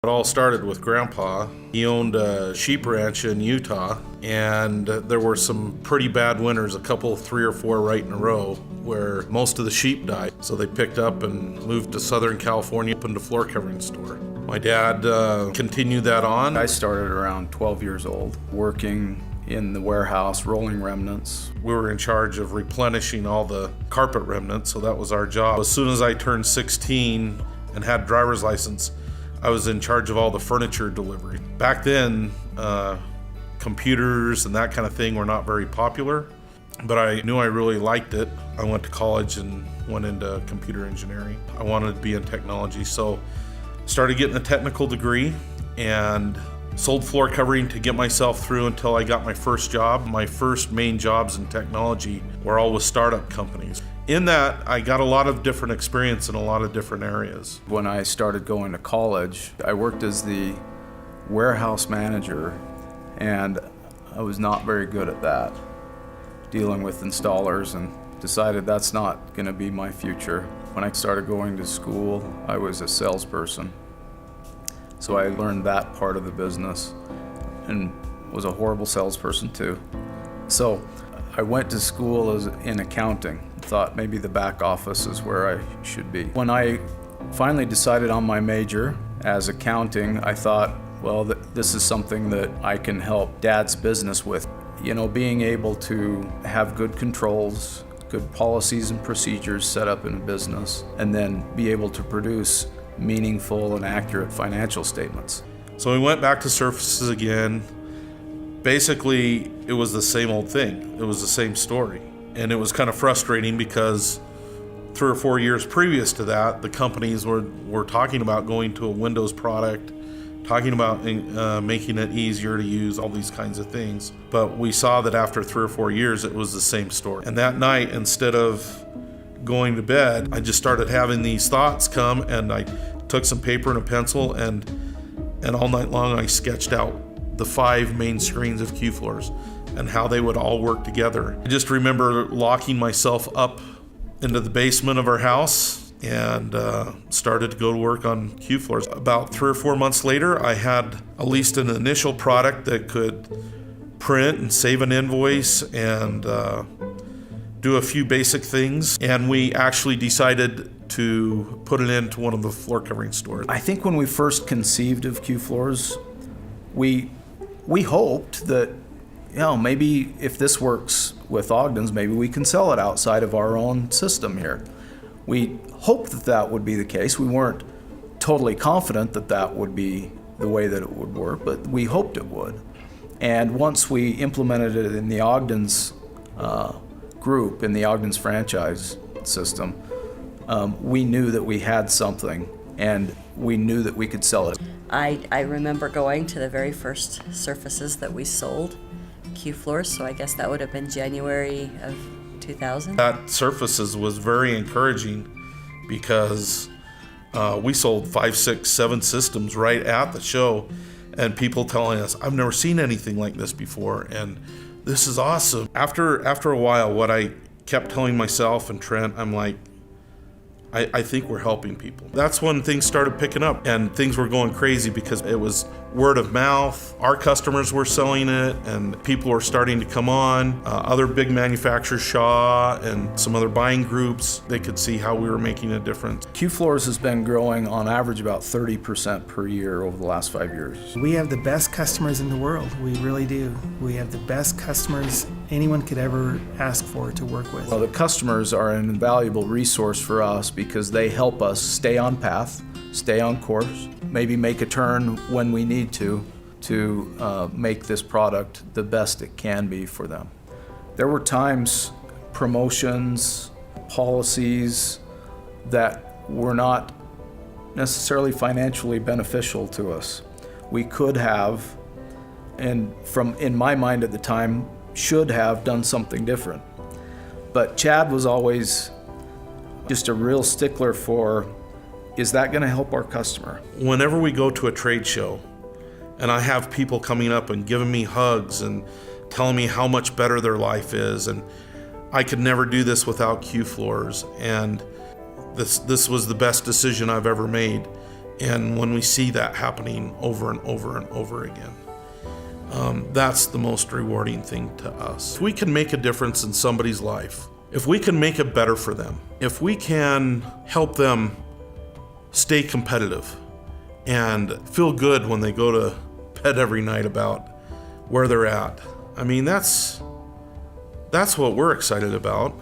It all started with Grandpa. He owned a sheep ranch in Utah, and there were some pretty bad winters, a couple, 3 or 4 right in a row, where most of the sheep died. So they picked up and moved to Southern California, opened a floor covering store. My dad continued that on. I started around 12 years old, working in the warehouse, rolling remnants. We were in charge of replenishing all the carpet remnants, so that was our job. As soon as I turned 16 and had a driver's license, I was in charge of all the furniture delivery. Back then, computers and that kind of thing were not very popular, but I knew I really liked it. I went to college and went into computer engineering. I wanted to be in technology, so started getting a technical degree and sold floor covering to get myself through until I got my first job. My first main jobs in technology were all with startup companies. In that, I got a lot of different experience in a lot of different areas. When I started going to college, I worked as the warehouse manager, and I was not very good at that, dealing with installers, and decided that's not going to be my future. When I started going to school, I was a salesperson. So I learned that part of the business and was a horrible salesperson too. So I went to school in accounting. Thought maybe the back office is where I should be. When I finally decided on my major as accounting, I thought, well, this is something that I can help Dad's business with. You know, being able to have good controls, good policies and procedures set up in a business, and then be able to produce meaningful and accurate financial statements. So we went back to surfaces again. Basically, it was the same old thing. It was the same story. And it was kind of frustrating because 3 or 4 years previous to that, the companies were talking about going to a Windows product, talking about making it easier to use, all these kinds of things. But we saw that after 3 or 4 years, it was the same story. And that night, instead of going to bed, I just started having these thoughts come, and I took some paper and a pencil, and all night long I sketched out the 5 main screens of QFloors and how they would all work together. I just remember locking myself up into the basement of our house and started to go to work on QFloors. About 3 or 4 months later, I had at least an initial product that could print and save an invoice and do a few basic things, and we actually decided to put it into one of the floor covering stores. I think when we first conceived of QFloors, we hoped that, you know, maybe if this works with Ogden's, maybe we can sell it outside of our own system here. We hoped that that would be the case. We weren't totally confident that that would be the way that it would work, but we hoped it would. And once we implemented it in the Ogden's group, in the Ogden's franchise system, we knew that we had something, and we knew that we could sell it. I remember going to the very first surfaces that we sold, QFloors, so I guess that would have been January of 2000. That surfaces was very encouraging because we sold 5, 6, 7 systems right at the show, and people telling us, I've never seen anything like this before, and this is awesome. After a while, what I kept telling myself and Trent, I'm like, I think we're helping people. That's when things started picking up, and things were going crazy because it was word of mouth. Our customers were selling it, and people were starting to come on. Other big manufacturers, Shaw and some other buying groups, they could see how we were making a difference. QFloors has been growing on average about 30% per year over the last 5 years. We have the best customers in the world. We really do. We have the best customers anyone could ever ask for to work with. Well, the customers are an invaluable resource for us because they help us stay on path, stay on course, maybe make a turn when we need to make this product the best it can be for them. There were times, promotions, policies that were not necessarily financially beneficial to us. We could have, and in my mind at the time, should have done something different. But Chad was always just a real stickler for, is that going to help our customer? Whenever we go to a trade show and I have people coming up and giving me hugs and telling me how much better their life is, and I could never do this without QFloors, and this was the best decision I've ever made, And when we see that happening over and over and over again, that's the most rewarding thing to us. If we can make a difference in somebody's life, if we can make it better for them, if we can help them stay competitive and feel good when they go to bed every night about where they're at, I mean, that's what we're excited about.